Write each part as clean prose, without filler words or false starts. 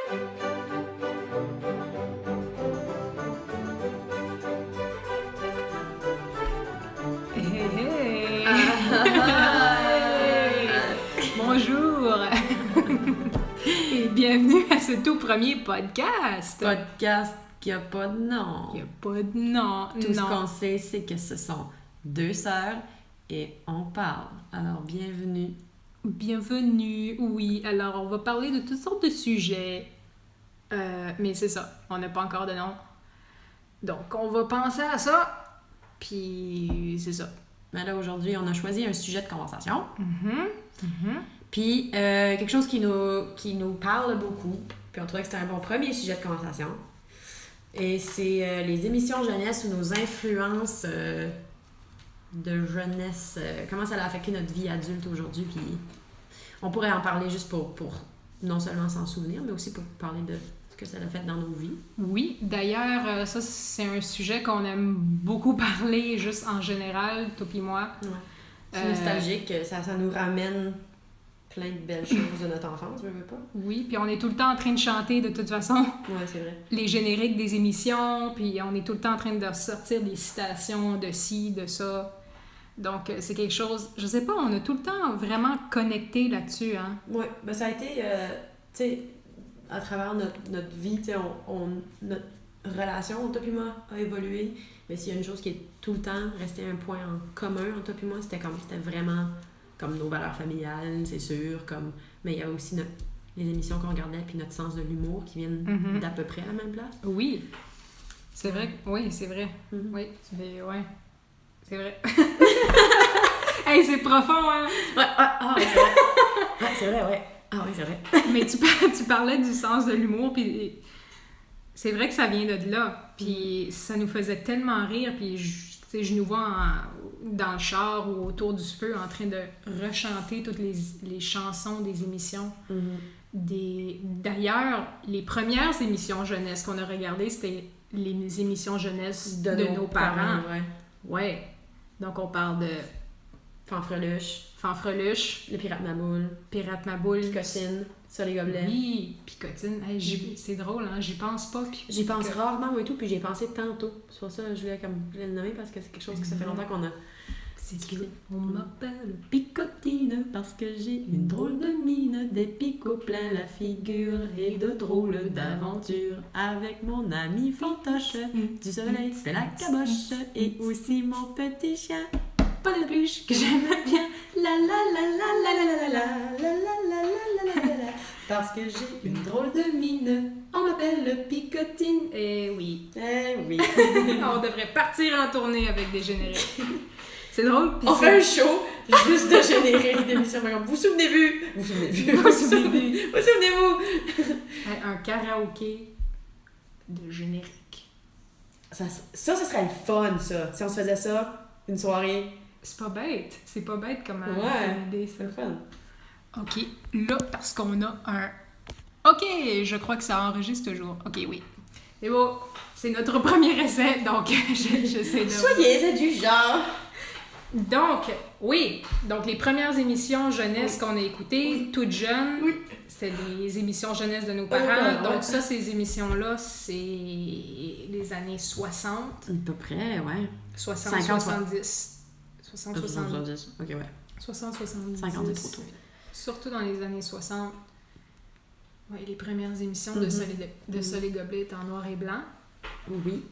Bonjour et bienvenue à ce tout premier podcast. Podcast qui a pas de nom. Il n'y a pas de nom. Tout ce qu'on sait, c'est que ce sont deux sœurs et on parle. Alors, bienvenue. Bienvenue, oui. Alors, on va parler de toutes sortes de sujets. Mais c'est ça, on n'a pas encore de nom. Donc, on va penser à ça. Puis, c'est ça. Mais là, aujourd'hui, on a choisi un sujet de conversation. Mm-hmm. Puis, quelque chose qui nous parle beaucoup. Puis, on trouvait que c'était un bon premier sujet de conversation. Et c'est les émissions jeunesse ou nos influences de jeunesse. Comment ça a affecté notre vie adulte aujourd'hui. Puis, on pourrait en parler juste pour non seulement s'en souvenir, mais aussi pour parler de ce que ça a fait dans nos vies. Oui, d'ailleurs, ça, c'est un sujet qu'on aime beaucoup parler, juste en général, toi et moi. Ouais. C'est nostalgique, ça nous ramène plein de belles choses de notre enfance, je veux pas. Oui, puis on est tout le temps en train de chanter, de toute façon. Ouais, c'est vrai. Les génériques des émissions, puis on est tout le temps en train de sortir des citations de ci, de ça. Donc, c'est quelque chose, je sais pas, on a tout le temps vraiment connecté là-dessus, hein? Ouais, ben ça a été, tu sais, à travers notre vie, tu sais, notre relation, toi et moi, a évolué. Mais s'il y a une chose qui est tout le temps resté un point en commun entre toi et moi, c'était vraiment comme nos valeurs familiales, c'est sûr, mais il y avait aussi les émissions qu'on regardait, puis notre sens de l'humour qui viennent d'à peu près à la même place. Oui, c'est vrai, oui, c'est vrai. Mm-hmm. Oui, c'est vrai. Hey, c'est profond, hein? Ouais, c'est vrai. Ouais, c'est vrai, ouais. Ah oui, c'est vrai. Mais tu parlais du sens de l'humour, puis c'est vrai que ça vient de là. Puis ça nous faisait tellement rire, puis je nous vois dans le char ou autour du feu en train de rechanter toutes les chansons des émissions. Mm-hmm. D'ailleurs, les premières émissions jeunesse qu'on a regardées, c'était les émissions jeunesse de nos parents. Ouais. Donc on parle de Fanfreluche, le Pirate Maboule, Picotine, sur les gobelets. Oui, Picotine. Hey, c'est drôle, hein? J'y pense pas. J'y pense rarement et tout, puis j'y ai pensé tantôt. C'est pour ça que je voulais le nommer, parce que c'est quelque chose que ça fait longtemps qu'on a... On m'appelle Picotine parce que j'ai une drôle de mine, des picots plein la figure et de drôles d'aventures. Avec mon ami Fantoche, du soleil c'est la caboche, et aussi mon petit chien, Paul la Pluche, que j'aime bien. La la la la la la la la la la la la la. Parce que j'ai une drôle de mine, on m'appelle Picotine. Eh oui. On devrait partir en tournée avec des génériques. C'est drôle. On fait un show juste de générique d'émission. Vous souvenez-vous? Un karaoké de générique. Ça serait le fun, ça. Si on se faisait ça, une soirée. C'est pas bête comme idée, ça. C'est le fun. OK, là, parce qu'on a un... OK, je crois que ça enregistre toujours. OK, oui. C'est bon, c'est notre premier essai, donc j'essaie de... Soyez indulgents! Donc, les premières émissions jeunesse qu'on a écoutées, toutes jeunes, c'était les émissions jeunesse de nos parents. Donc ça, ces émissions-là, c'est les années 60. À peu près, ouais. 60-70. 60-70. OK, ouais. 60-70. 50 est trop tôt. Surtout dans les années 60. Ouais, les premières émissions de Sol et Gobelet étaient en noir et blanc. Oui.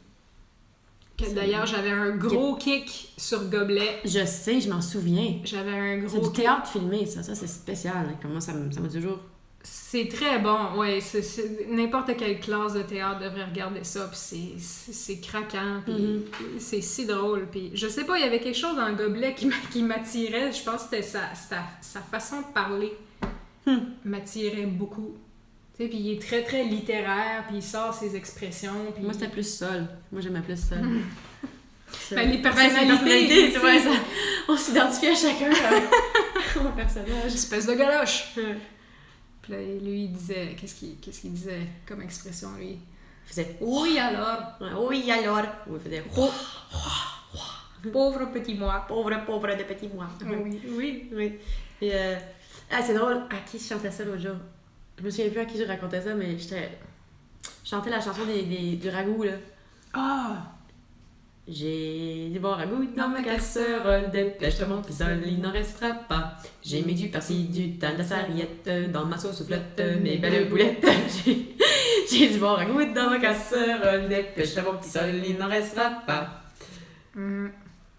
D'ailleurs, j'avais un gros kick sur Gobelet. Je sais, je m'en souviens. J'avais un gros C'est du théâtre filmé, ça c'est spécial. Comment ça m'a toujours... C'est très bon, ouais. N'importe quelle classe de théâtre devrait regarder ça, puis c'est craquant, puis c'est si drôle. Puis je sais pas, il y avait quelque chose dans Gobelet qui m'attirait. Je pense que c'était sa façon de parler m'attirait beaucoup. Tu sais, puis il est très, très littéraire, puis il sort ses expressions. Puis... Moi, c'était plus Sol. Moi, j'aimais plus Sol. Ben, les personnalités, tu vois, ça, on s'identifie à chacun au personnage. Espèce de galoche! Puis là, lui, il disait... Qu'est-ce qu'il disait comme expression, lui? Il faisait... Oui, alors! Oui, alors! Oui, il faisait... Pauvre petit moi. Pauvre de petit moi. Oui. Et, c'est drôle. À qui je chantais ça l'autre jour? Je me souviens plus à qui je racontais ça, mais je chantais la chanson du ragoût, là. Ah! J'ai du bon ragoût dans ma casserole, dépêche-toi mon petit sol, il n'en restera pas. J'ai mis du persil, du thym, de la sarriette, dans ma sauce aux flotte, mes belles boulettes. J'ai du bon ragoût dans ma casserole, dépêche-toi mon petit sol, il n'en restera pas.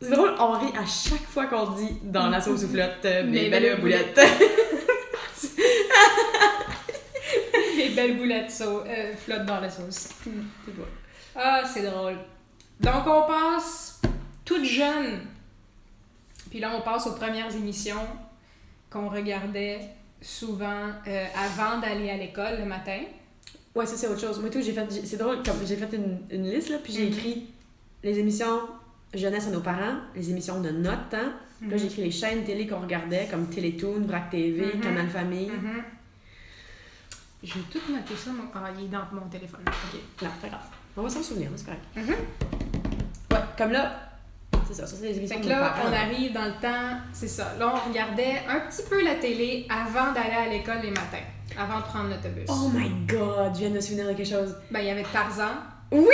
C'est drôle, on rit à chaque fois qu'on dit dans la sauce aux flotte, mes belles boulettes. Les belles boulettes flottent dans la sauce. Ah, c'est drôle. Donc, on passe toute jeune. Puis là, on passe aux premières émissions qu'on regardait souvent avant d'aller à l'école le matin. Ouais, ça, c'est autre chose. Moi, tout, c'est drôle, comme j'ai fait une liste, là, puis j'ai écrit les émissions jeunesse à nos parents, les émissions de notre temps. Puis là, j'ai écrit les chaînes télé qu'on regardait, comme Télétoon, Vrac TV, Canal Famille. J'ai tout noté ça. Il est dans mon téléphone. OK. Non, pas grave. On va s'en souvenir, c'est correct. Ouais, comme là, c'est ça c'est les émissions de nos parents. On arrive dans le temps, c'est ça. Là, on regardait un petit peu la télé avant d'aller à l'école les matins, avant de prendre l'autobus. Oh my God, je viens de me souvenir de quelque chose. Ben, il y avait Tarzan. Oui!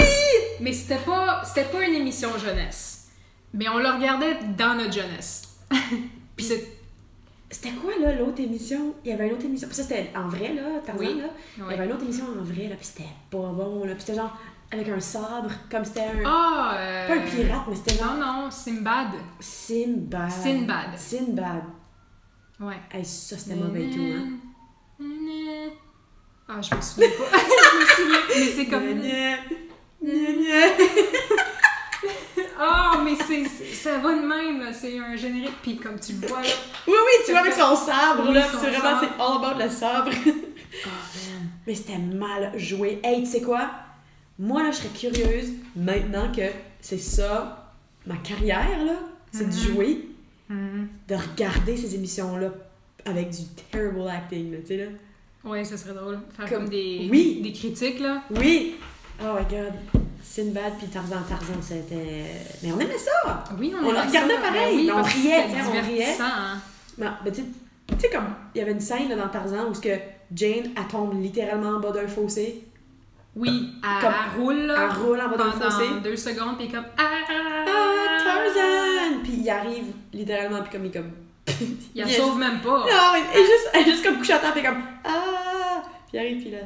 Mais c'était pas une émission jeunesse. Mais on le regardait dans notre jeunesse. Puis c'était quoi, là, l'autre émission? Il y avait une autre émission. Puis ça, c'était en vrai, là, Tarzan, là. Il y avait une autre émission en vrai, là, puis c'était pas bon, là. Puis c'était genre avec un sabre, comme c'était un... pas un pirate, mais c'était genre... Non, Sinbad. Ouais. Hey, ça, c'était mauvais tout, hein. Ah, je me souviens pas. Mais c'est comme... Ah, mais ça va de même, là. C'est un générique, puis comme tu le vois, là... Oui, tu vois avec son sabre, là. C'est vraiment, sabre. c'est all about le sabre. Oh, man. Mais c'était mal joué. Hey, tu sais quoi? Moi, là, je serais curieuse, maintenant que c'est ça, ma carrière, là, c'est de jouer, de regarder ces émissions-là avec du terrible acting, là, tu sais, là. Ouais, ça serait drôle. Faire comme des critiques, là. Oui! Oh my God. Sinbad puis Tarzan, c'était... Mais on aimait ça! Oui, on le regardait pareil, oui, mais on riait, on riait. Hein? Ben, tu sais, comme, il y avait une scène là, dans Tarzan où Jane, elle tombe littéralement en bas d'un fossé. Oui, elle roule en bas d'un fossé. 2 secondes, puis comme... Tarzan! Puis il arrive littéralement, puis comme il comme... il la sauve même pas. Non, elle est juste comme couchée à terre, puis comme... Ah! Puis il arrive, puis là...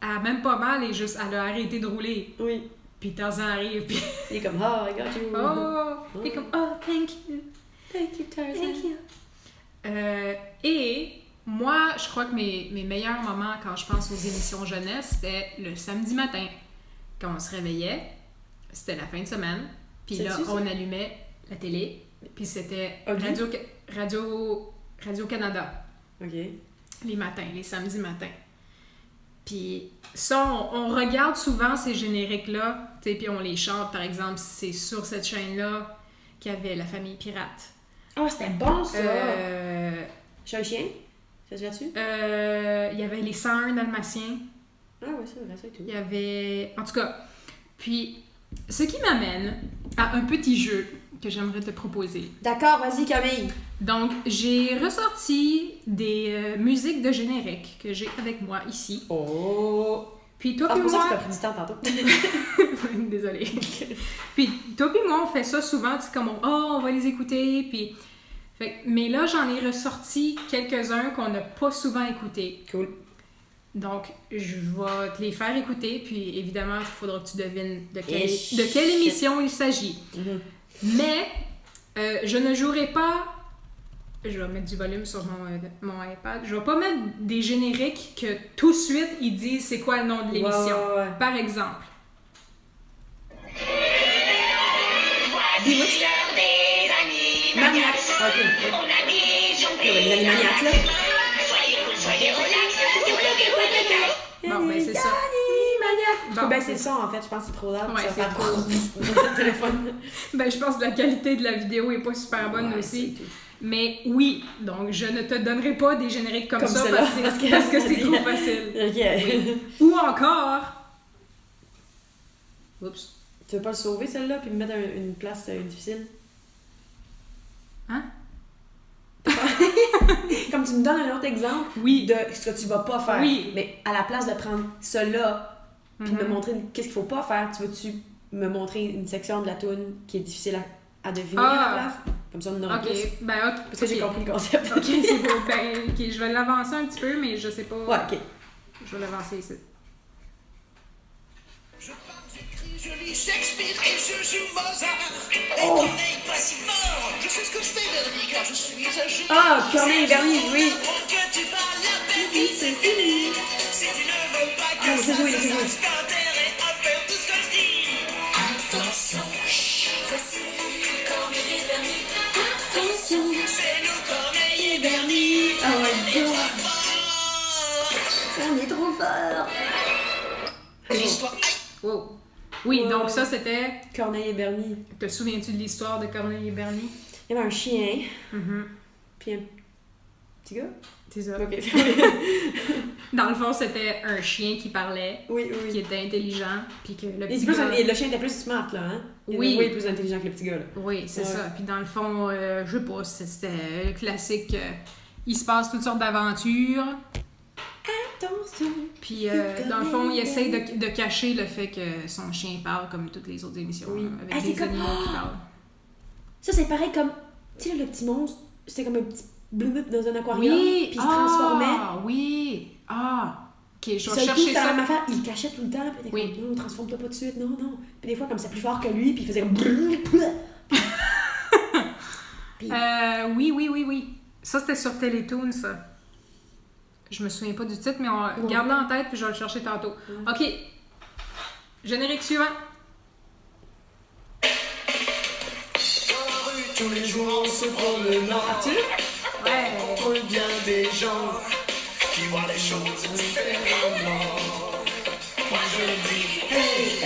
Elle a même pas mal, elle a arrêté de rouler. Oui. Puis Tarzan arrive, puis... il est comme, oh, I got you. Il est comme, oh, thank you. Thank you, Tarzan. Thank you. Et moi, je crois que mes meilleurs moments quand je pense aux émissions jeunesse, c'était le samedi matin. Quand on se réveillait, c'était la fin de semaine. Puis là, on allumait la télé. Puis c'était Radio-Canada. OK. Les matins, les samedis matins. Puis ça, on regarde souvent ces génériques-là, tu sais, puis on les chante, par exemple, c'est sur cette chaîne-là qu'il y avait La Famille Pirate. Oh, c'était bon, ça! Chat et chien? Ça se là-dessus? Il y avait les 101 Dalmatiens. Ah ouais, c'est vrai, ça et tout. Il y avait... En tout cas, puis ce qui m'amène à un petit jeu que j'aimerais te proposer. D'accord, vas-y Camille! Donc, j'ai ressorti des musiques de générique que j'ai avec moi ici. Oh! Puis toi puis moi... C'est pour ça que t'as pris du temps tantôt. Désolée. Puis toi puis moi, on fait ça souvent, tu sais, comme on va les écouter, puis... mais là, j'en ai ressorti quelques-uns qu'on n'a pas souvent écoutés. Cool. Donc, je vais te les faire écouter, puis évidemment, il faudra que tu devines de quelle émission il s'agit. Mais, je ne jouerai pas... Je vais mettre du volume sur mon iPad. Je vais pas mettre des génériques que tout de suite, ils disent c'est quoi le nom de l'émission. Ouais. Par exemple. Dis-moi. Maniacs. OK. Les Animaniacs, là. Bon, ben c'est ça. Bon, ben c'est le son, en fait. Je pense que c'est trop lourd. Ouais, c'est trop. Mon téléphone. Ben, je pense que la qualité de la vidéo est pas super bonne aussi. Mais oui, donc je ne te donnerai pas des génériques comme ça parce que c'est trop facile. OK. Oui. Ou encore... Oups. Tu veux pas le sauver, celle-là, puis me mettre une place difficile? Hein? Comme tu me donnes un autre exemple Oui. de ce que tu vas pas faire. Oui. Mais à la place de prendre cela puis de me montrer qu'est-ce qu'il faut pas faire, tu veux-tu me montrer une section de la toune qui est difficile à deviner à la place? Comme ça, on en aura Ok, plus. ben ok. Parce que j'ai compris le concept. Ok, c'est beau. Ben, ok, je vais l'avancer un petit peu, mais je sais pas. Ouais, ok. Je vais l'avancer ici. Je parle, j'écris, je lis Shakespeare et je joue Mozart. Et Oh. Corneille pas si fort. Je sais ce que je fais, Bernie, car je suis un génie. Ah, Corneille Bernie, oui. Pour que tu parles, la vie, c'est fini. Si tu ne veux pas que Ah, ça c'est joué, se c'est joué. sache, t'as intérêt à faire tout ce que je dis. Attention, voici Corneille et Bernie. Attention, c'est nous, Corneille et Bernie. Oh my god. Fort. On est trop fort. L'histoire. Wow. Oui, Wow. donc ça c'était. Corneille et Bernie. Te souviens-tu de l'histoire de Corneille et Bernie? Il y avait un chien, Mhm. puis un petit gars. C'est ça. Ok. Dans le fond, c'était un chien qui parlait, Oui, qui oui. était intelligent, puis que le Et, petit plus, gars... et le chien était plus smart, là, hein? Il Oui. était plus intelligent que le petit gars, là. Oui, c'est Ouais. ça. Puis dans le fond, je sais pas, c'était le classique. Il se passe toutes sortes d'aventures. Attention. Puis dans le fond, il essaye de cacher le fait que son chien parle comme toutes les autres émissions. Oui. là, avec Ah, c'est des comme- animaux qui parlent. Ça, c'est pareil comme... Tu sais, là, le petit monstre, c'était comme un petit bleu dans un aquarium, Oui! puis il se transformait. Ah, oui! Ah! Ok, je vais Seul coup, chercher c'était la ça. même affaire. Il cachait tout le temps, puis il était Oui. comme, non, transforme-toi pas tout de suite, non, non. Puis des fois, comme c'est plus fort que lui, puis il faisait comme... Oui. Ça, c'était sur Télétoon, ça. Je me souviens pas du titre, mais on garde-le en tête, puis je vais le chercher tantôt. Ok. Générique suivant. Dans la rue, tous les jours, on se promenant. Arthur? Ouais. On bien des gens qui voient les choses différemment. Moi je dis, hey,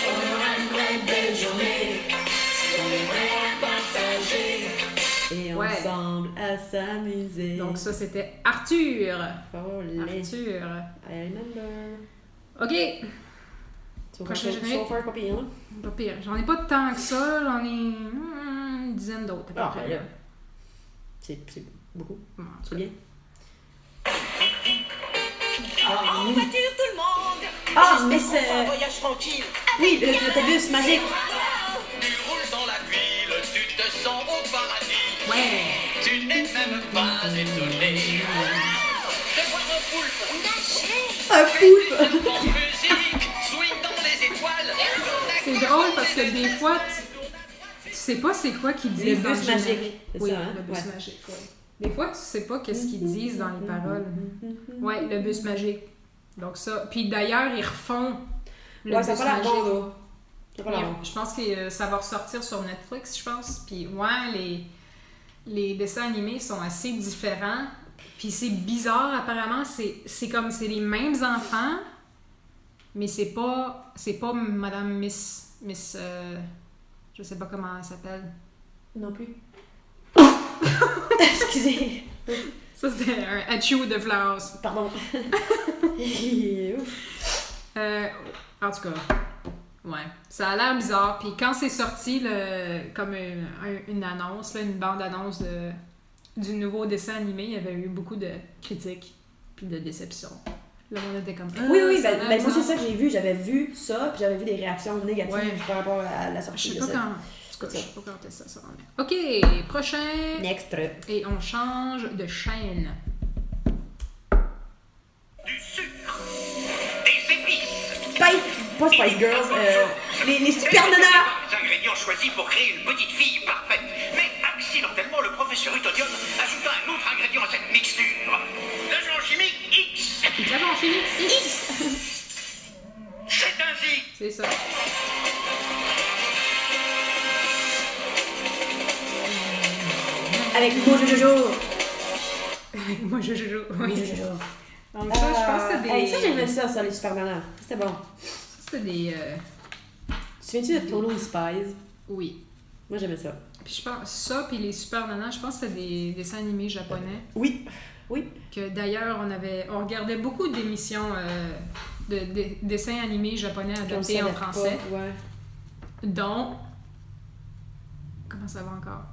on aura une vraie belle journée. Si on est vraiment partagé. Et Ouais. ensemble à s'amuser. Donc ça, c'était Arthur. Oh, les... Arthur. I remember. Ok. Prochain générique. So far, pas pire, hein? Pas pire. J'en ai pas tant que ça. J'en ai une dizaine d'autres. à peu Ah, près, ben là. là. C'est beaucoup. Bon, en tout C'est cas. bien. En voiture tout le monde. Ah, mais On fait un c'est... voyage tranquille. Oui, l'autobus magique. Tu roules dans la ville, tu te sens au paradis. Ouais. Tu n'es même pas étonné de voir un poulpe nager. Un poulpe. En musique, swing dans les étoiles. C'est drôle parce que des fois, tu sais pas c'est quoi qu'ils disent Le dans bus le magique, générique. c'est Oui, ça, hein? le bus Ouais. magique, ouais. Des fois, tu sais pas qu'est-ce qu'ils disent dans les paroles. Ouais, le bus magique. Donc ça. Puis d'ailleurs, ils refont le Ouais, ça a bus pas l'air magique. bon, là. Ça a pas l'air bon. Je pense que ça va ressortir sur Netflix, je pense. Puis ouais, les dessins animés sont assez différents. Puis c'est bizarre, apparemment, c'est comme c'est les mêmes enfants, mais c'est pas Madame Miss je sais pas comment elle s'appelle. Non plus. Excusez. Ça c'était un Achou de Flowers. Pardon. En tout cas, ouais, ça a l'air bizarre. Puis quand c'est sorti, comme une annonce, là, une bande-annonce du nouveau dessin animé, il y avait eu beaucoup de critiques puis de déceptions. Le monde était comme... Oui, oui, ça a ben l'air moi c'est bizarre. ça que j'ai vu. J'avais vu ça, puis j'avais vu des réactions négatives Ouais. par rapport à la Je sortie sais de pas ça. quand... En tout cas, je sais pas quand est-ce que ça va venir. OK, prochain. Next. Et on change de chaîne. Du sucre, des épices. Pas Spice Girls, les Super Nanas. Les ingrédients choisis pour créer une petite fille parfaite. Mais accidentellement, le professeur Utonium ajouta un autre ingrédient à cette mixture. L'agent chimique X. Nous avons fini. X. C'est ainsi. C'est ça. Avec Mojo Jojo. Moi, je joue. Oui. Mojo Jojo. Donc ça, je pense que c'est des... Hey, ça, j'aimais ça, les Super Nanas. C'était bon. C'est des... Tu te souviens-tu de Totally Spies? Oui. Moi, j'aimais ça. Puis je pense, ça, puis les Super Nanas, je pense que c'est des dessins animés japonais. Oui. Oui. Que d'ailleurs, on regardait beaucoup d'émissions de dessins animés japonais Puis on adaptés en savait français. pas, ouais. Dont... Comment ça va encore?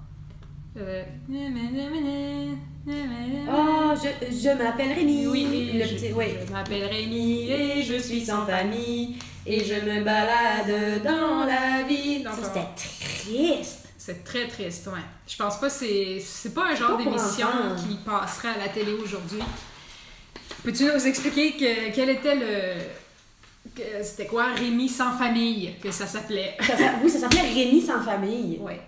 Oh, je m'appelle Rémi. Oui, le petit, oui. je m'appelle Rémi et je suis sans famille. Et je me balade dans la vie. Donc, Ça, c'était triste. c'est très triste, ouais. Je pense pas que c'est pas un genre pas pour d'émission enfants. qui passerait à la télé aujourd'hui. Peux-tu nous expliquer quel était c'était quoi Rémi sans famille que ça s'appelait? Oui, ça s'appelait Rémi sans famille. Ouais.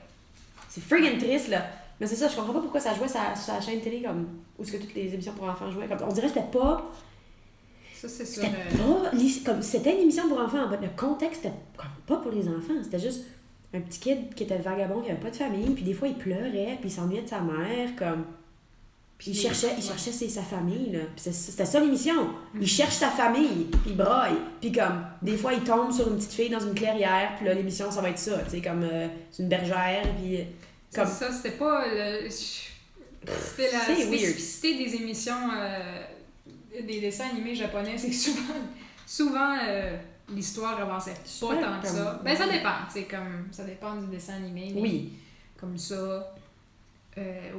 C'est friggin' triste, là. Mais c'est ça, je comprends pas pourquoi ça jouait sur la chaîne télé, comme, où est-ce que toutes les émissions pour enfants jouaient. Comme, on dirait que c'était pas... Ça, c'est sur... Comme, c'était une émission pour enfants, mais le contexte, c'était comme pas pour les enfants. C'était juste un petit kid qui était vagabond, qui avait pas de famille, puis des fois, il pleurait, puis il s'ennuyait de sa mère, comme... Puis il cherchait sa famille, là. Puis c'était ça l'émission. Il cherche sa famille, puis il braille. Puis comme, des fois, il tombe sur une petite fille dans une clairière, puis là, l'émission, ça va être ça, tu sais, comme, c'est une bergère, puis... Comme... Ça, c'était pas... C'était la C'est spécificité des émissions, des dessins animés japonais, c'est que souvent l'histoire avançait pas tant que ça. Ben, ça dépend, tu sais, comme, ça dépend du dessin animé, mais Oui. comme ça...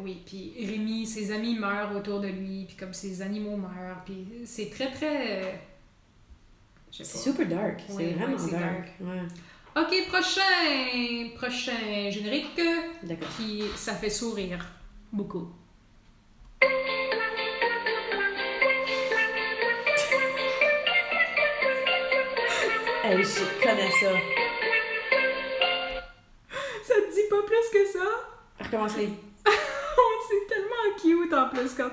oui, puis Rémi, ses amis meurent autour de lui, puis comme ses animaux meurent, puis c'est très, très... je sais C'est pas. super dark. Oui, C'est vraiment oui, c'est dark. Ouais. Ok, prochain générique D'accord. qui ça fait sourire beaucoup. Hey, je connais ça. Ça te dit pas plus que ça? Recommence-les. C'est tellement cute en plus quand...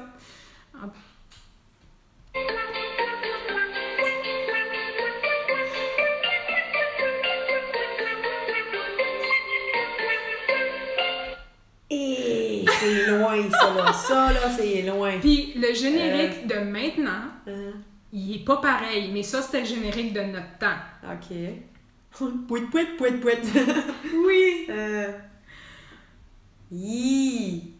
Et c'est loin, ça, là. Ça, là, c'est loin. Puis le générique de maintenant, Hein? il est pas pareil, mais ça c'était le générique de notre temps. OK. Pouit, pouit, pouit, pouit. Oui! Yee.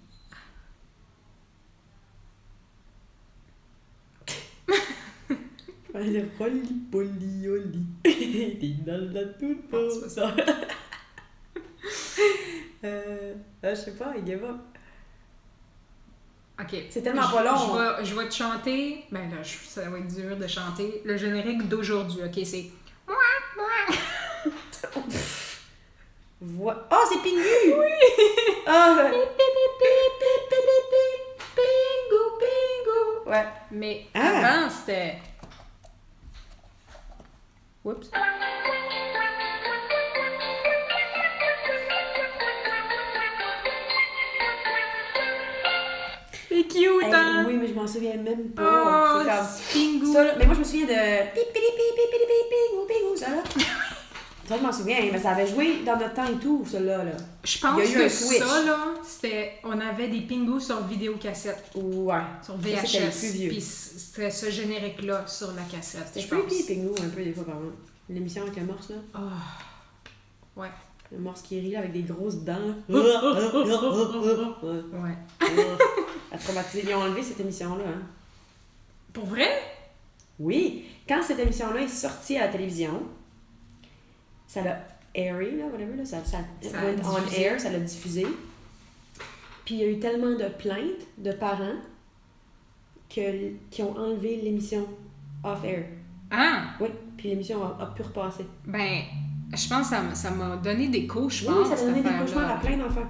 Allez, rolli, polli, oli. T'es dans la toute Non, c'est pas ça. Je sais pas, il give up. Ok. C'est tellement pas long. Je vais te chanter. Ben là, ça va être dur de chanter. Le générique d'aujourd'hui. Ok, c'est. Oh, c'est Pingu! Oui! Ah, Pingu, pingu. ouais. Mais Ah. avant, c'était. Oups. C'est cute, Hey, hein? oui, mais je m'en souviens même pas. Oh, C'est comme... Pingu. Ça, là, mais moi, je me souviens de... Pingu, ça, là. Ça, je m'en souviens, mais ça avait joué dans notre temps et tout, celui-là, là. Je pense Il y a eu un que switch. ça, là, c'était... On avait des Pingus sur vidéocassette. Ouais. Sur Ça, c'était le VHS. plus vieux. Puis c'était ce générique-là sur la cassette, C'était je pense. creepy, Pingu, un peu, des fois, par exemple. L'émission avec le morse, là. Oh. Ouais. Le morse qui rit, là, avec des grosses dents. Ouais. Ouais. À traumatiser. Ils ont enlevé cette émission-là, hein. Pour vrai? Oui. Quand cette émission-là est sortie à la télévision, ça l'a airy, là, whatever, là, ça a went on diffusé. air, ça l'a diffusé. Puis il y a eu tellement de plaintes de parents qui ont enlevé l'émission off-air. Ah! Oui, puis l'émission a pu repasser. Ben, je pense que ça m'a donné des cauchemars, Oui, ça a cette donné des affaire-là. cauchemars à plein d'enfants.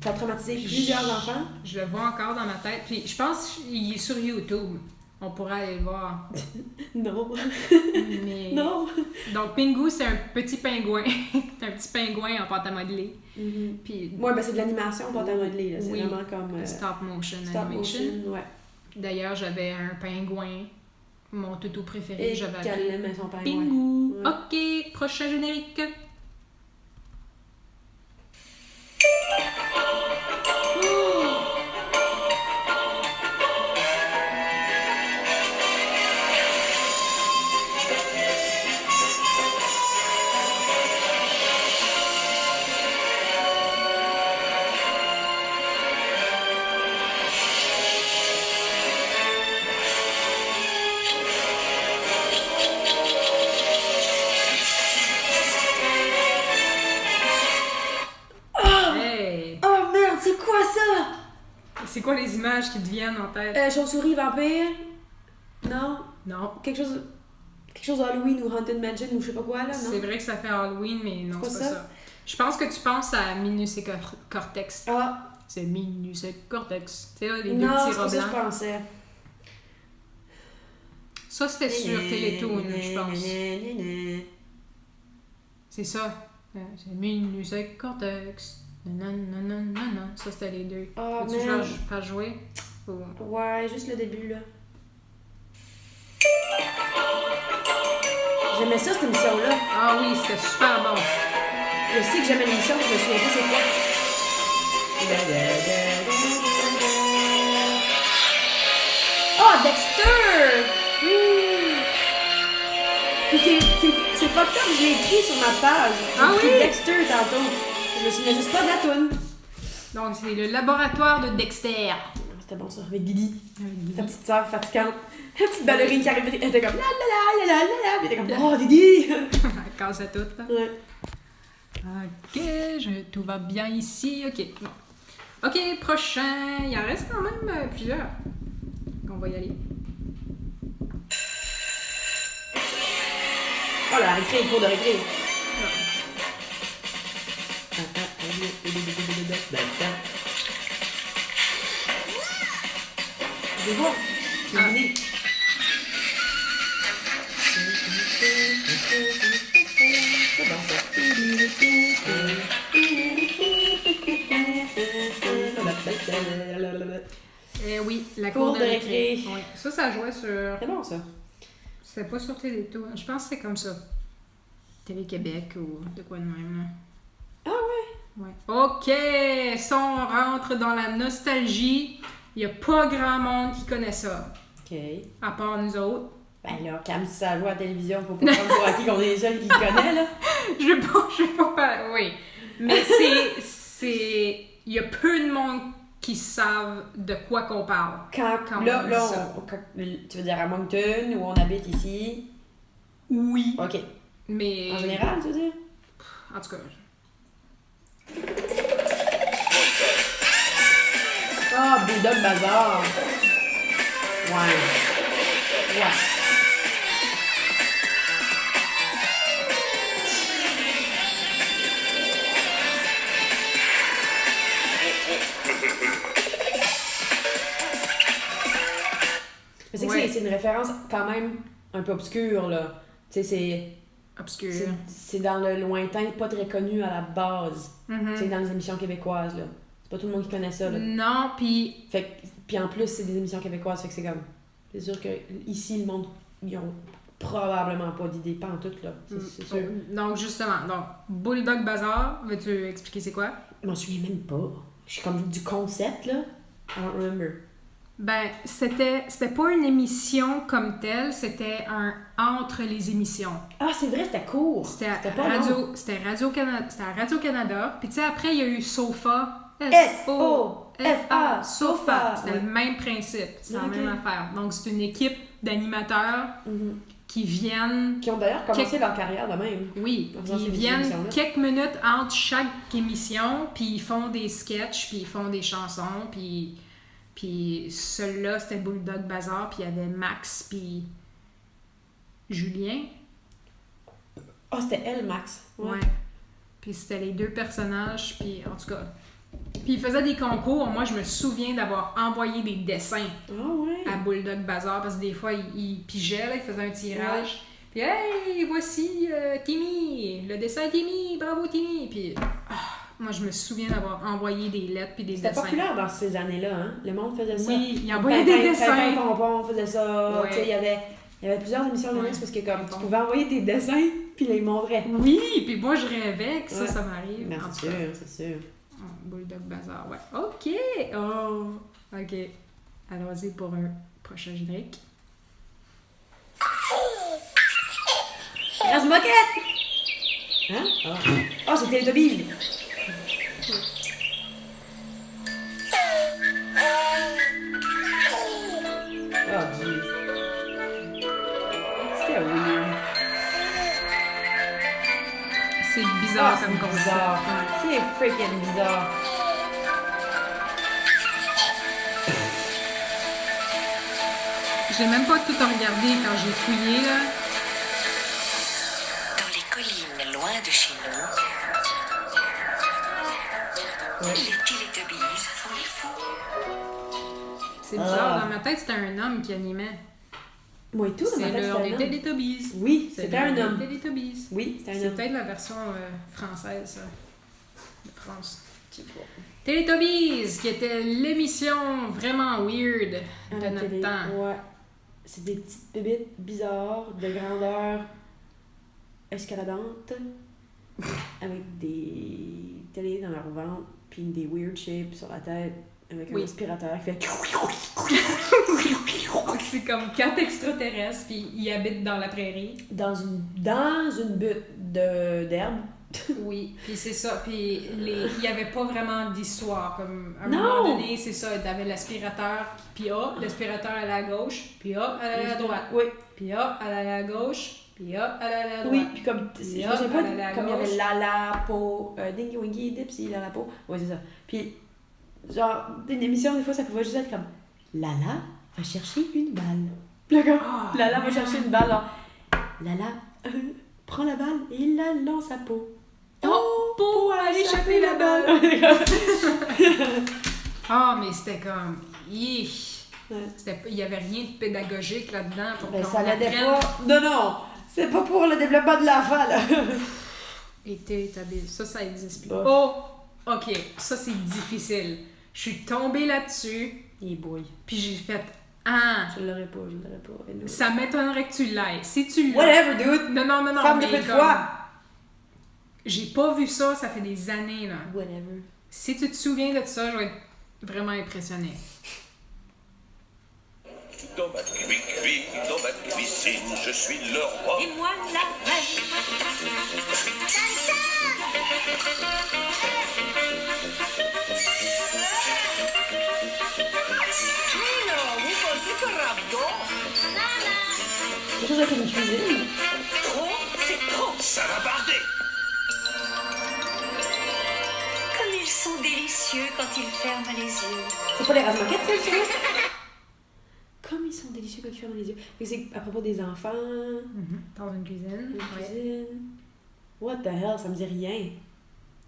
Ça a traumatisé plusieurs enfants. Je le vois encore dans ma tête. Puis je pense qu'il est sur YouTube. On pourrait aller le voir. Non. Mais... Non. Donc, Pingu, c'est un petit pingouin. Un petit pingouin en pâte à modeler. Puis Ouais, ben c'est de l'animation pâte à modeler, là. C'est Oui. vraiment comme... stop motion stop animation. motion, ouais. D'ailleurs, j'avais un pingouin. Mon toutou préféré. Et J'avais qu'elle appelé aime son père. Pingu. Ouais. Ok, prochain générique. C'est quoi les images qui te viennent en tête? Chauve-souris, vampire. Non. Non. Quelque chose Halloween ou Haunted Mansion ou je sais pas quoi, là, non? C'est vrai que ça fait Halloween, mais non, C'est c'est pas pas ça? ça. Je pense que tu penses à Minus et Cortex. Ah, C'est Minus et Cortex. Tu sais, là, les deux non, petits c'est pas robes ça que je blancs. pensais. Ça, c'était sur Télétoon, je pense. C'est ça. C'est Minus et Cortex. Nanana. Ça, c'était les deux. Ah, Peux-tu man. faire jouer? Ou- Ouais, juste le début, là. J'aimais ça, cette émission-là. Ah oui, c'était super bon. Je sais que j'aimais l'émission, je me souviens pas c'est quoi. Oh, Dexter! Puis c'est fucked up, je l'ai écrit sur ma page. J'ai Ah écrit oui? Dexter tantôt. Je me souviens juste pas de la toune. Donc, c'est le laboratoire de Dexter. C'était bon ça, avec Didi. Sa petite sœur fatigante. La petite ballerine qui arrivait, elle était comme la la la la la la. Puis elle était comme oh Didi! Elle casse à tout, là. Ouais. Ok, tout va bien ici. Ok, bon. Ok, prochain. Il en reste quand même plusieurs. On va y aller. Oh la récré, le cours de récré. Je vais voir. Devinez. C'est bon ça. Oui, la Cour cour de de récré. récré. Ouais. Ça jouait sur... C'est bon ça. C'était pas sur Télétoon. Je pense que c'est comme ça. Télé-Québec ou de quoi de même, là. Ah ouais? Ouais. Ok, ça, on rentre dans la nostalgie. Il n'y a pas grand monde qui connaît ça, Ok. à part nous autres. Ben là, Cam, si ça joue à la télévision, faut pas prendre pour acquis qu'on est les seuls qui le connaissent, là. Je vais pas parler. Oui. Mais c'est. Il y a peu de monde qui savent de quoi qu'on parle. Quand Là, on là, dit ça. tu veux dire à Moncton, où on habite ici? Oui. Ok. Mais. En général, tu veux dire? En tout cas. Ah, Bulldog Bazar. Ouais. Ouais. Mais c'est que Ouais. c'est une référence quand même un peu obscure, là. Tu sais, Obscur. c'est dans le lointain, pas très connu à la base. Mhm. Tu sais, dans les émissions québécoises, là. C'est pas tout le monde qui connaît ça, là. Non, puis. Puis en plus, c'est des émissions québécoises, fait que c'est comme... C'est sûr que ici, le monde, ils ont probablement pas d'idée, pas en tout, là. C'est sûr. Donc, justement, Bulldog Bazar, veux-tu expliquer c'est quoi? Je m'en souviens même pas. Je suis comme du concept, là. I don't remember. Ben, c'était pas une émission comme telle, c'était un entre les émissions. Ah, c'est vrai, c'était court. C'était pas long. C'était à Radio-Canada. Puis tu sais, après, il y a eu Sofa. S-O-F-A, Sofa. C'était ouais. le même principe. C'est la Ok. même affaire. Donc, c'est une équipe d'animateurs Mhm. qui viennent... Qui ont d'ailleurs commencé leur carrière de même. Oui, En faisant puis ils ces viennent émissions-là. quelques minutes entre chaque émission, puis ils font des sketchs, puis ils font des chansons, puis celui-là, c'était Bulldog Bazar, puis il y avait Max, puis Julien. Ah, c'était elle, Max. Ouais. Puis c'était les deux personnages, puis en tout cas... Puis ils faisaient des concours. Moi, je me souviens d'avoir envoyé des dessins Ah ouais. à Bulldog Bazar, parce que des fois, il pigeait, là, il faisait un tirage. Puis, hey, voici Timmy, le dessin Timmy, bravo Timmy. Puis, moi, je me souviens d'avoir envoyé des lettres puis des C'était dessins. populaire dans ces années-là, hein? Le monde faisait ça. Oui, il envoyait des dessins. Pimpin, Pompon faisait ça. Ouais. Tu sais, il y avait plusieurs émissions de Ouais. parce que comme tu pouvais envoyer tes dessins, puis les montrer. Oui, puis moi, je rêvais que ça, Ouais. ça m'arrive. Mais En c'est tout cas. sûr, c'est sûr. Bulldog Bazar, ouais. OK! Oh! OK. Allons-y pour un prochain générique. Rase moquette! Hein? Ah, oh, c'était le Toby! Oh, jeez. C'était weird. C'est bizarre Ah, comme c'est concept. bizarre. Ouais. C'est freaking bizarre. J'ai même pas tout regardé quand j'ai fouillé, là. Dans les collines loin de chez nous, les Télétubbies font les fous. C'est bizarre, dans ma tête, c'était un homme qui animait. Moi et tout, dans C'est ma tête, l'heure des c'était un homme. Télétubbies. Oui, C'est c'était un l'heure homme. des Télétubbies. Oui, c'était un C'est homme. peut-être la version française, ça, de France. Je sais pas. Télétubbies, qui était l'émission vraiment weird À de la notre télé, temps. ouais. C'est des petites bébites bizarres, de grandeur escaladante, avec des télés dans leur ventre, puis des weird shapes sur la tête, avec un Oui. aspirateur qui fait... C'est comme 4 extraterrestres, puis ils habitent dans la prairie. Dans une butte d'herbe. Oui, puis c'est ça. Puis il n'y avait pas vraiment d'histoire. Comme à un Non! moment donné, c'est ça. Tu avais l'aspirateur, puis l'aspirateur allait à gauche, puis elle allait à droite. Oui, Puis elle allait à gauche, puis elle allait à droite. oui, puis comme... Je sais pas, hop, elle allait à comme il y avait gauche. Lala, Po, Dingy Wingy, Dipsy, Lala, Po. Ouais, c'est ça. Puis, genre, une émission, des fois, ça pouvait juste être comme... Lala va chercher une balle. Puis là, comme... Ah, Lala va ouais. chercher une balle, genre... Lala prend la balle et il la lance à Po. Oh, pour aller échapper la balle! Ah, mais c'était comme... Yih. Ouais. Il n'y avait rien de pédagogique là-dedans pour Ben, qu'on ça l'aidait apprenne. pas. Non, c'est pas pour le développement de l'enfant, là. Et Télétubbies, ça existe plus. Bof. Oh, ok, ça c'est difficile. Je suis tombée là-dessus, Et boy. puis j'ai fait ah, Je l'aurais pas. Anyway. ça m'étonnerait que tu l'aies. Si tu l'as. Whatever, dude. Non, Femme de mais peu de comme- foi. J'ai pas vu ça, ça fait des années là. Whatever. Si tu te souviens de ça, je vais être vraiment impressionnée. Dans ma dans ma cuisine, je suis le roi. Et moi, la reine. Quelque chose avec une cuisine. Trop, c'est trop. Ça va barder. Comme ils sont délicieux quand ils ferment les yeux. C'est pas les Razmoquettes, ça, c'est vrai? Comme ils sont délicieux quand ils ferment les yeux. Fait que c'est à propos des enfants, Dans une cuisine. une Ouais. cuisine. What the hell, ça me dit rien.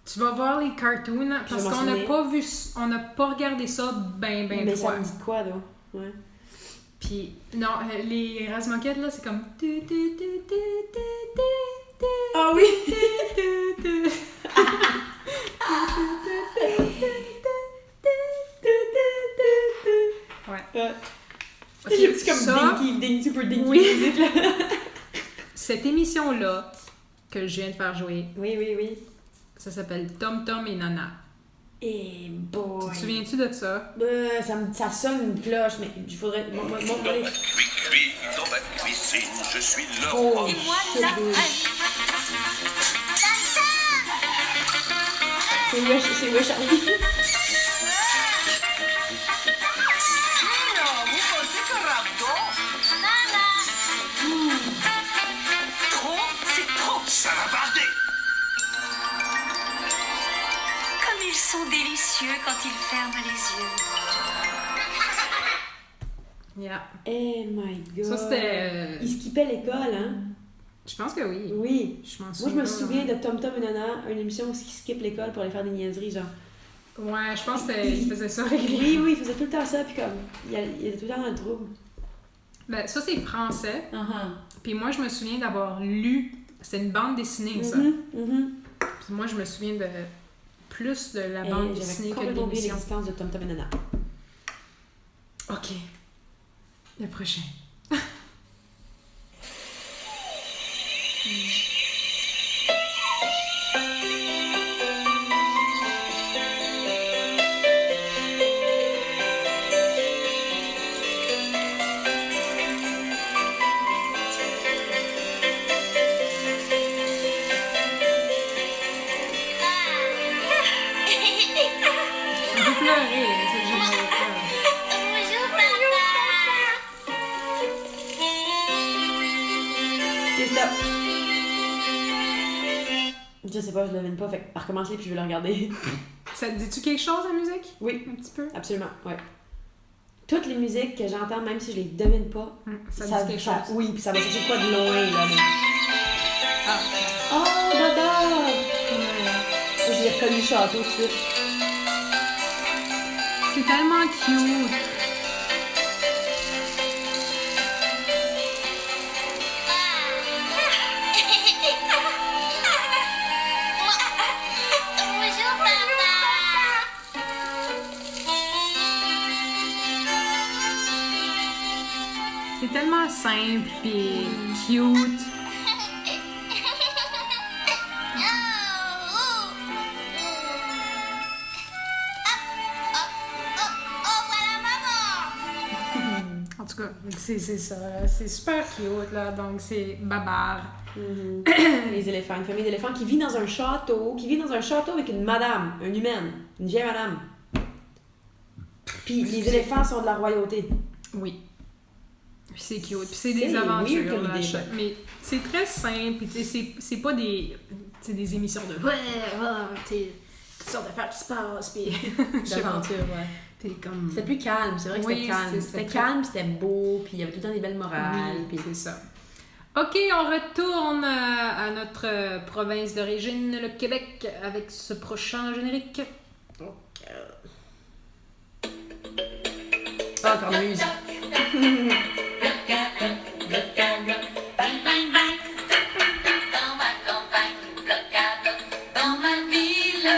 Tu vas voir les cartoons parce m'en qu'on n'a souviens. pas vu, on n'a pas regardé ça ben Mais fois. ça me dit quoi, là? Ouais. Puis, non, les Razmoquettes, là, c'est comme... Ah oui! Ouais. Ouais. Ok, C'est comme ça, dinky, super dinky Oui. musique, là. cette émission-là que je viens de faire jouer, Oui. ça s'appelle Tom Tom et Nana. Et boy. Tu te souviens-tu de ça? Ça sonne une cloche, mais il faudrait... Dans ma dans ma cuisine, je suis le Oh, roi. Et moi, la reine. c'est Wesh Charlie. Vous pensez que Rabdo? Trop, c'est trop. Ça va barder. Comme ils sont délicieux quand ils ferment les yeux. Yeah. Oh my god. Ça, c'était... Il skippait l'école, hein? Je pense que oui. Oui. Je m'en Moi, je souviens me pas, souviens hein. de Tom Tom et Nana, une émission où ils skippent l'école pour aller faire des niaiseries, genre. Ouais, je pense qu'il faisait ça régulièrement. Oui, il faisait tout le temps ça, puis comme, il était tout le temps dans le trouble. Ben, ça, c'est français. Uh-huh. Puis moi, je me souviens d'avoir lu... C'était une bande dessinée, ça. Puis moi, je me souviens de plus de la bande dessinée J'avais que de complètement oublié l'émission. l'existence de Tom Tom et Nana. OK. Le prochain. On peut pleurer, c'est le genre de pleurs. C'est ça. Je sais pas, je le devine pas, fait que recommencer puis je vais le regarder. Ça te dit-tu quelque chose, la musique? Oui, Un petit peu? absolument, ouais. toutes les musiques que j'entends, même si je les devine pas, Ça dit quelque chose. Oui, puis ça va chercher quoi de loin, là. Oh, j'adore! J'ai reconnu le château tout de suite. C'est tellement cute. Bonjour, papa. C'est tellement simple et cute. En tout cas, c'est ça. C'est super cute, là. Donc, c'est Babar. Les éléphants, une famille d'éléphants qui vit dans un château, avec une madame, une humaine, une vieille madame. Puis les éléphants sont de la royauté. Oui. Puis c'est cute. Puis c'est C'est des weird aventures, comme là. idée. Mais c'est très simple. Puis, tu sais, c'est pas des émissions de... Ouais, tu sais, toutes sortes d'affaires qui se passent. Puis... je sais pas. D'aventure, ouais. Puis comme... C'était plus calme, c'est vrai que Oui, c'était calme. c'était C'était très- calme, c'était beau, puis il y avait tout le temps des belles morales. Oui, Puis... c'est ça. OK, on retourne à notre province d'origine, le Québec, avec ce prochain générique. Ah, cornemuse. Dans ma campagne, bloc à bloc. Dans ma ville,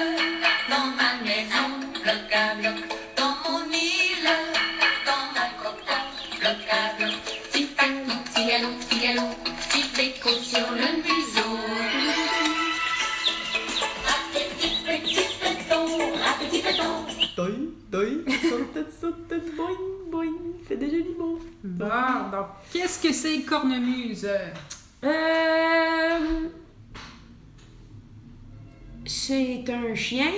dans ma maison, bloc à bloc. Dans mon île, dans ma campagne, bloc à bloc. Petit patou, petit galop, petit béco sur le museau. Petit péton. Saute, boing, boing, fait des jolis mots. Bon, donc, qu'est-ce que c'est cornemuse? C'est un chien,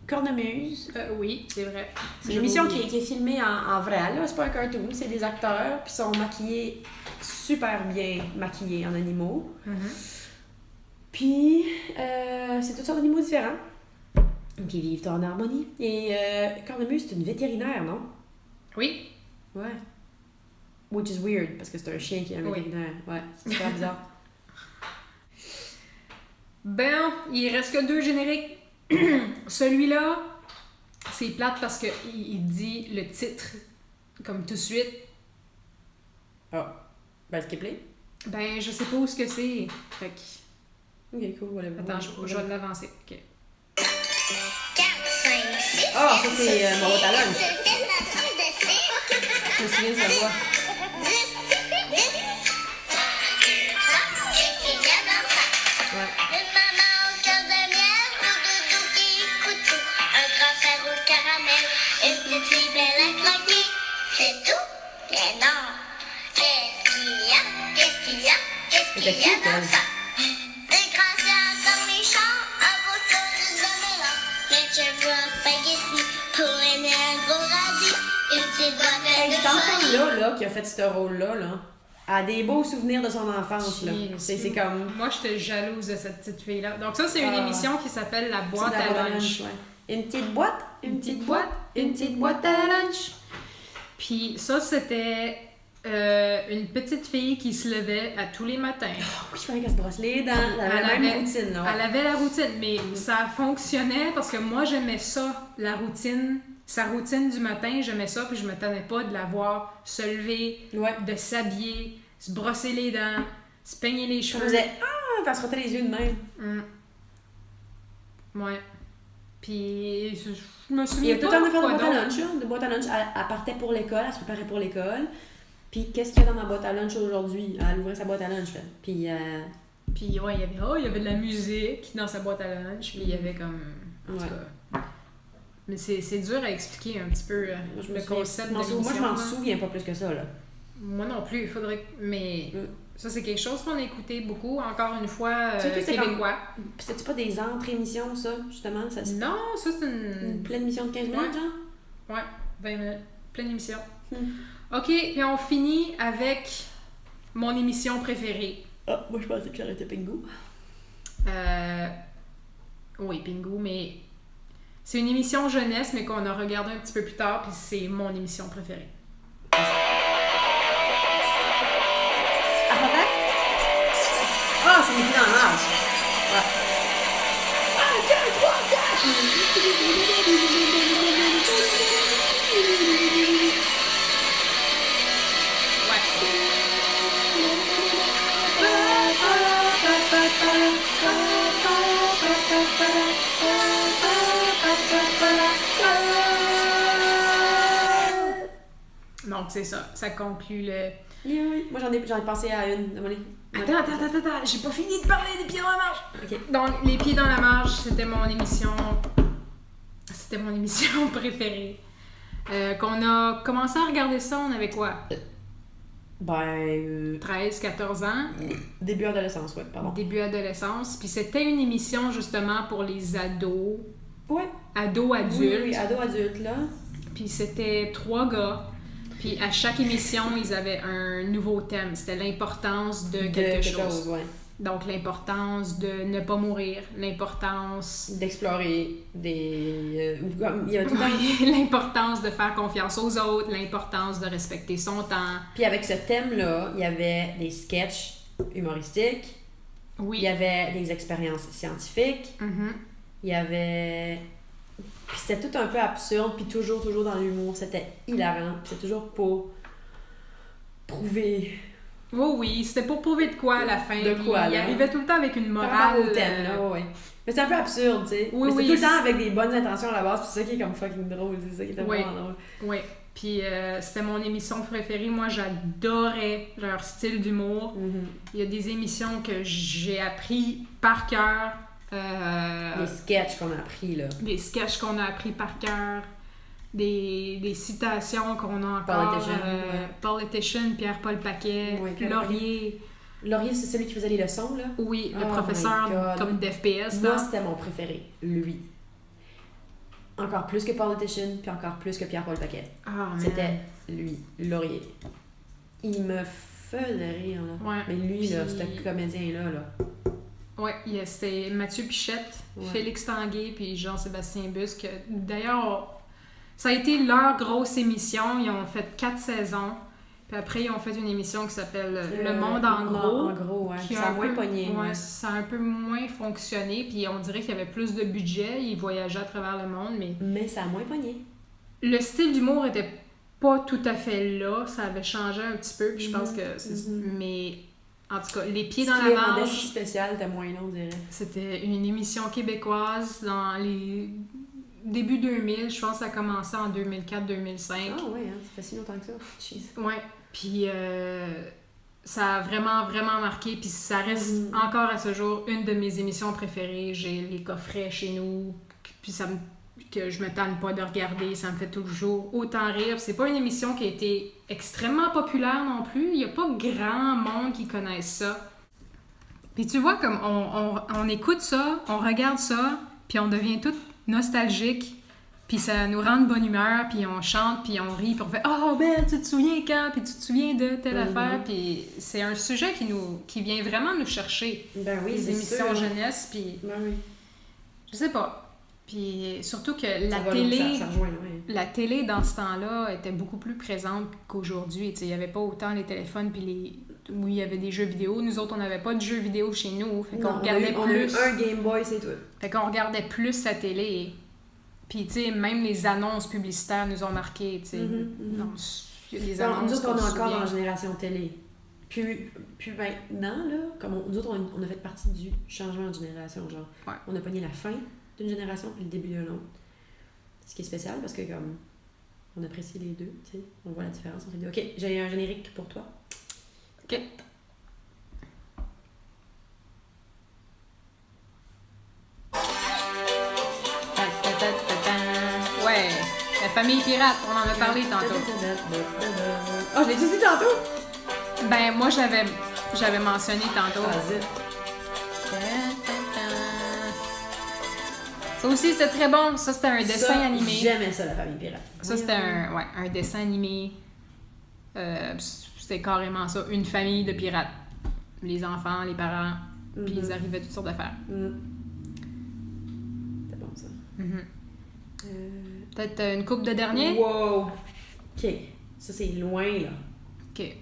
cornemuse. Oui, c'est vrai. C'est une émission qui est filmée en vrai, là. C'est pas un cartoon, c'est des acteurs, puis sont maquillés, super bien maquillés en animaux. Puis, c'est toutes sortes d'animaux différents qui vivent en harmonie. Et cornemuse, c'est une vétérinaire, non? Oui. Ouais. Which is weird, parce que c'est un chien qui est un Oui. vétérinaire. Ouais, c'est super bizarre. Ben, il reste que 2 génériques. Celui-là, c'est plate parce que il dit le titre comme tout de suite. Ah. Ben, skip-les. Ben, je sais pas où ce que c'est. Fait que... Ok, cool, whatever. Attends, je vais l'avancer. OK. 4, 5, 6. Ah, ça, c'est ma boîte à lunch. Je me souviens de sa voix. Ouais. Une maman au cœur de miel, ou doudou qui écoute tout. Un grand frère au caramel, une petite belle à croquer. C'est tout? Mais non. Qu'est-ce qu'il y a était cute, dans elle. ça? Des grands yeux dans les champs, un beau sourire de mélange. Les cheveux en spaghetti, pour aimer un gros radis. Une petite boîte Hey, de cet enfant-là, qui a fait ce rôle-là, a des beaux souvenirs de son enfance, là. C'est comme... Moi, j'étais jalouse de cette petite fille-là. Donc ça, c'est une Ah. émission qui s'appelle La boîte C'est la à lunch. ouais. Une petite boîte, une petite boîte, une petite boîte à lunch. Puis ça, c'était une petite fille qui se levait à tous les matins. Oui, il fallait qu'elle se brosse les dents. Elle avait la même routine, là. Elle avait la routine, mais ça fonctionnait parce que moi, j'aimais ça, la routine. Sa routine du matin, j'aimais ça, puis je me tenais pas de la voir se lever, Ouais. de s'habiller, se brosser les dents, se peigner les Je cheveux. faisais « Ah! » puis elle se frottait les yeux de même. Ouais. Puis je me Il y souviens a tout pas un affaire de quoi boîte à d'autre. lunch, là. De boîte à lunch, elle partait pour l'école, elle se préparait pour l'école. Puis qu'est-ce qu'il y a dans ma boîte à lunch aujourd'hui? Elle ouvrait sa boîte à lunch, là. Puis... Puis ouais, il y avait de la musique dans sa boîte à lunch, puis il y avait comme... En tout Ouais. cas... Mais c'est dur à expliquer un petit peu le concept de Moi, je l'émission, m'en là. souviens pas plus que ça, là. Moi non plus, il faudrait... Mais Mm. ça, c'est quelque chose qu'on a écouté beaucoup, encore une fois, Tu sais que c'est comme- québécois. Puis c'était pas des entre-émissions, ça, justement? Ça, c'est Non, ça, c'est une une... pleine émission de 15 minutes, Ouais. genre? Ouais, 20 minutes. Pleine émission. Mm. OK, puis on finit avec mon émission préférée. Ah, moi, je pensais que j'aurais été Pingu. Oui, Pingu, mais C'est une émission jeunesse, mais qu'on a regardé un petit peu plus tard, puis c'est mon émission préférée. Ah, c'est une dans la marge. Ouais. Donc, c'est ça. Ça conclut le... Oui. Moi, j'en ai pensé à une. Attends. J'ai pas fini de parler des pieds dans la marge. Ok. Donc, les pieds dans la marge, c'était mon émission... C'était mon émission préférée. Qu'on a commencé à regarder ça, on avait quoi? 13, 14 ans. Début adolescence, ouais, pardon. Début adolescence. Puis c'était une émission, justement, pour les ados. Ouais. Ados adultes. Oui, ados-adultes, là. Puis c'était 3 gars. Puis à chaque émission, ils avaient un nouveau thème. C'était l'importance de quelque chose. Ouais. Donc l'importance de ne pas mourir, l'importance... D'explorer des... il y avait tout le temps... Oui, l'importance de faire confiance aux autres, l'importance de respecter son temps. Puis avec ce thème-là, il y avait des sketchs humoristiques. Oui. Il y avait des expériences scientifiques. Mhm. Il y avait... Puis c'était tout un peu absurde, puis toujours dans l'humour. C'était hilarant, puis c'était toujours pour prouver... Oui, c'était pour prouver de quoi à la fin. De quoi, Il là? arrivait tout le temps avec une Par morale. rapport au thème, là, ouais. Mais c'est un peu absurde, tu sais. Oui, mais c'est oui, tout le temps avec des bonnes intentions à la base, puis c'est ça qui est comme fucking drôle, c'est ça qui était Oui. vraiment drôle. Oui. Puis c'était mon émission préférée. Moi, j'adorais leur style d'humour. Il y a des émissions que j'ai appris par cœur. Les sketchs qu'on a appris, là. Des sketchs qu'on a appris par cœur. Des citations qu'on a encore. Politician, Pierre-Paul Paquet, Oui, Laurier. Laurier, c'est celui qui faisait les leçons, là? Oui, le Oh professeur my God. comme d'FPS. Moi, là. c'était mon préféré, lui. Encore plus que Politician, puis encore plus que Pierre-Paul Paquet. Ah, man. C'était lui, Laurier. Il me faisait rire, là. Ouais. Mais lui, là, Puis- ce comédien-là, là. Ouais, c'était Mathieu Pichette, Ouais. Félix Tanguay, puis Jean-Sébastien Busque. D'ailleurs, ça a été leur grosse émission. Ils ont fait 4 saisons. Puis après, ils ont fait une émission qui s'appelle Le Monde en gros. En gros, ouais. Qui Ça a un moins peu- pogné. ouais, Ouais. ça a un peu moins fonctionné. Puis on dirait qu'il y avait plus de budget. Ils voyageaient à travers le monde. Mais Mais ça a moins pogné. le style d'humour était pas tout à fait là. Ça avait changé un petit peu. Puis je pense que... Mais en tout cas, Les pieds dans Ce qui la les rendait marge... si spécial, c'était moins long, on dirait. C'était une émission québécoise dans les début 2000. Je pense que ça a commencé en 2004-2005. Ah ouais, hein, ça fait si longtemps que ça. Jeez. Ouais. Puis ça a vraiment, vraiment marqué. Puis ça reste encore à ce jour une de mes émissions préférées. J'ai les coffrets chez nous. Puis ça me... que je me tanne pas de regarder. Ça me fait toujours autant rire. Puis c'est pas une émission qui a été extrêmement populaire non plus. Il y a pas grand monde qui connaisse ça. Puis tu vois, comme on écoute ça, on regarde ça, puis on devient tout nostalgique, puis ça nous rend de bonne humeur, puis on chante, puis on rit, puis on fait « Oh, ben, tu te souviens quand? Puis tu te souviens de telle affaire? » Puis c'est un sujet qui vient vraiment nous chercher. Ben oui, Les c'est émissions sûr. jeunesse, puis Ben oui. je sais pas. Puis surtout que Ça la va, télé... ça rejoint, ouais. La télé, dans ce temps-là, était beaucoup plus présente qu'aujourd'hui. Tu sais, il n'y avait pas autant les téléphones, puis les... Oui, il y avait des jeux vidéo. Nous autres, on n'avait pas de jeux vidéo chez nous. Fait qu'on Non, regardait on a eu plus... un Game Boy, c'est tout. Fait qu'on regardait plus la télé. Puis, tu sais, même les annonces publicitaires nous ont marqués, tu sais. Non, il y a des Non, annonces nous autres, on qu'on est se encore souvient. en génération télé. Puis maintenant, là, comme nous autres, on a fait partie du changement de génération, genre. Ouais. On a pogné la fin d'une génération puis le début de l'autre. Ce qui est spécial parce que, comme, on apprécie les deux, tu sais. On voit la différence entre les deux. Ok, j'ai un générique pour toi. OK. Ouais, la famille pirate, on en a parlé tantôt. Oh, je l'ai dit tantôt! Ben, moi, j'avais mentionné tantôt. Vas-y. Ça aussi, c'était très bon. Ça, c'était un dessin Ça, animé. J'aimais ça, la famille pirate. Ça, c'était un dessin animé. C'était carrément ça. Une famille de pirates. Les enfants, les parents. Puis ils arrivaient à toutes sortes d'affaires. Mm. C'était bon, ça. Peut-être une coupe de dernier? Wow! OK. Ça, c'est loin, là. OK.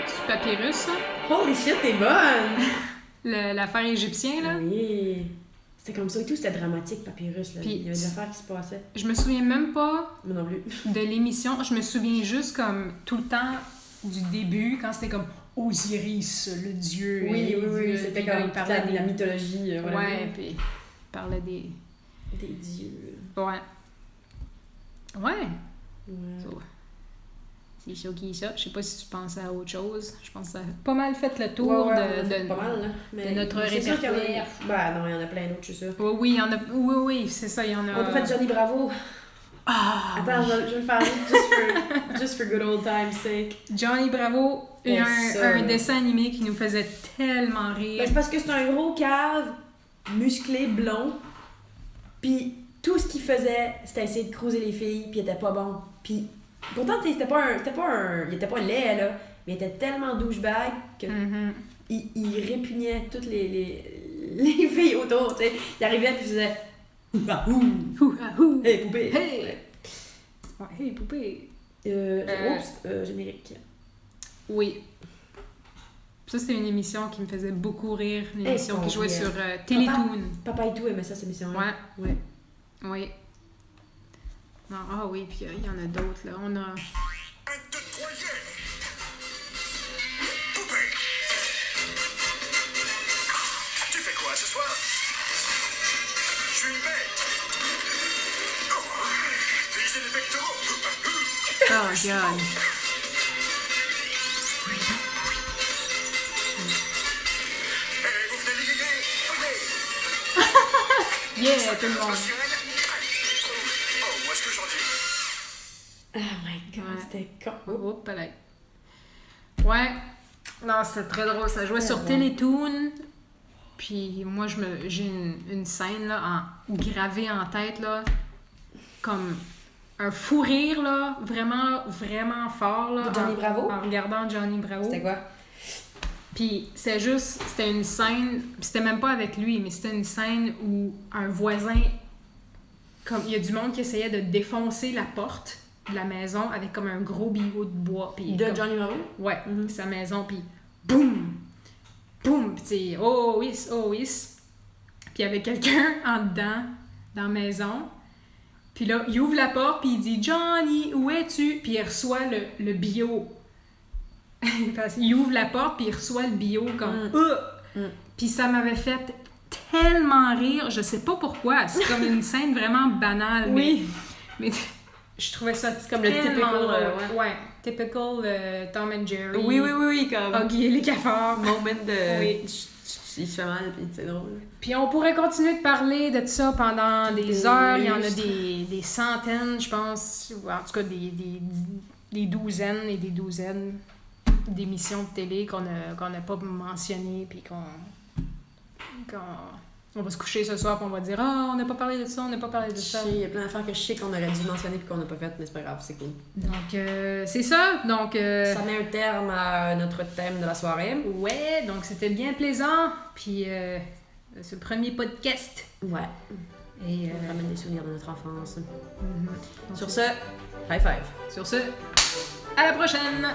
C'est Papyrus, ça? Holy shit, t'es bonne! L'affaire égyptienne, là. Oui. C'était comme ça et tout, c'était dramatique, Papyrus. Là. Puis, il y avait des affaires qui se passaient. Je me souviens même pas Moi non plus. de l'émission. Je me souviens juste comme tout le temps du début, quand c'était comme Osiris, le dieu. Oui, Puis c'était là, comme il parlait la mythologie. Voilà. Ouais, puis il parlait des... Des dieux. Ouais. Ouais. Ouais. So, c'est ça qui est ça. Je sais pas si tu pensais à autre chose. Je pense que ça a pas mal fait le tour Ouais, on a de fait pas mal, là. Mais de notre c'est sûr qu'il y en a- répertoire. Ben non, il y en a plein d'autres, je suis sûre. Oui, oui, il y en a... Oui, c'est ça, il y en a... On peut faire Johnny Bravo. Ah! Attends, je vais le faire just for good old time's sake. Johnny Bravo, Et ça, un là. dessin animé qui nous faisait tellement rire. Ben, c'est parce que c'est un gros cave, musclé, blond. Puis tout ce qu'il faisait, c'était essayer de cruiser les filles, puis il était pas bon. Puis pourtant, il était pas laid, là. Mais il était tellement douchebag que Mhm. il répugnait toutes les filles autour, tu sais. Il arrivait puis il faisait ouh, Ouh, ah, ouh. hey poupée. Hey! Ouais, hey, poupée! Générique. Oui. Ça, c'était une émission qui me faisait beaucoup rire. Une émission qui jouait sur Télétoon. Papa et tout aimait ça, cette émission-là. Ouais. Oui. Non, ah oui, puis il y en a d'autres, là. On a... 1, 2, 3, yeah! Poupée! Tu fais quoi ce soir? Je suis une bête! Oh! Viser les pectoraux! Oh, God. Et vous venez d'y Yeah, tout le monde. Oh, moi ce que j'en dis. Oh my god, Ouais. c'était con. Oh, palais. Ouais. Non, c'était très drôle. Ça jouait sur bon. Télétoon. Puis moi, j'ai une scène là, gravée en tête, là, comme un fou rire, là, vraiment, vraiment fort. Là, De Johnny Bravo? En regardant Johnny Bravo. C'était quoi? Puis c'était une scène, c'était même pas avec lui, mais c'était une scène où un voisin, comme il y a du monde qui essayait de défoncer la porte de la maison avec comme un gros billot de bois. Puis De comme- Johnny Bravo? Ouais, Mhm. sa maison, puis boum! Boum! Puis tu sais, oh oui, oh oui. Puis il y avait quelqu'un en dedans, dans la maison. Puis là, il ouvre la porte, puis il dit « Johnny, où es-tu? » Puis il reçoit le bio. Parce qu'il ouvre la porte, puis il reçoit le bio comme Puis ça m'avait fait tellement rire, je sais pas pourquoi. C'est comme une scène vraiment banale. Oui. Mais je trouvais ça C'est comme le tellement typical, drôle. ouais. Ouais, typical Tom and Jerry. Oui, comme Huggy et les cafards. moment de... Oui. Il se fait mal, puis c'est drôle. Puis on pourrait continuer de parler de ça pendant des Des heures. Il y en a lustres. des centaines, je pense. Ou en tout cas, des douzaines et des douzaines d'émissions de télé qu'on n'a pas mentionnées. Puis on va se coucher ce soir et on va dire « Ah, on n'a pas parlé de ça, on n'a pas parlé de ça. » Il y a plein d'affaires que je sais qu'on aurait dû mentionner puis qu'on n'a pas fait, mais c'est pas grave, c'est cool. Donc, c'est ça. Donc, Ça met un terme à notre thème de la soirée. ouais, donc c'était bien plaisant. Puis, ce premier podcast. Ouais. Et, On ramène des souvenirs de notre enfance. donc, Sur ce, high five. sur ce, à la prochaine!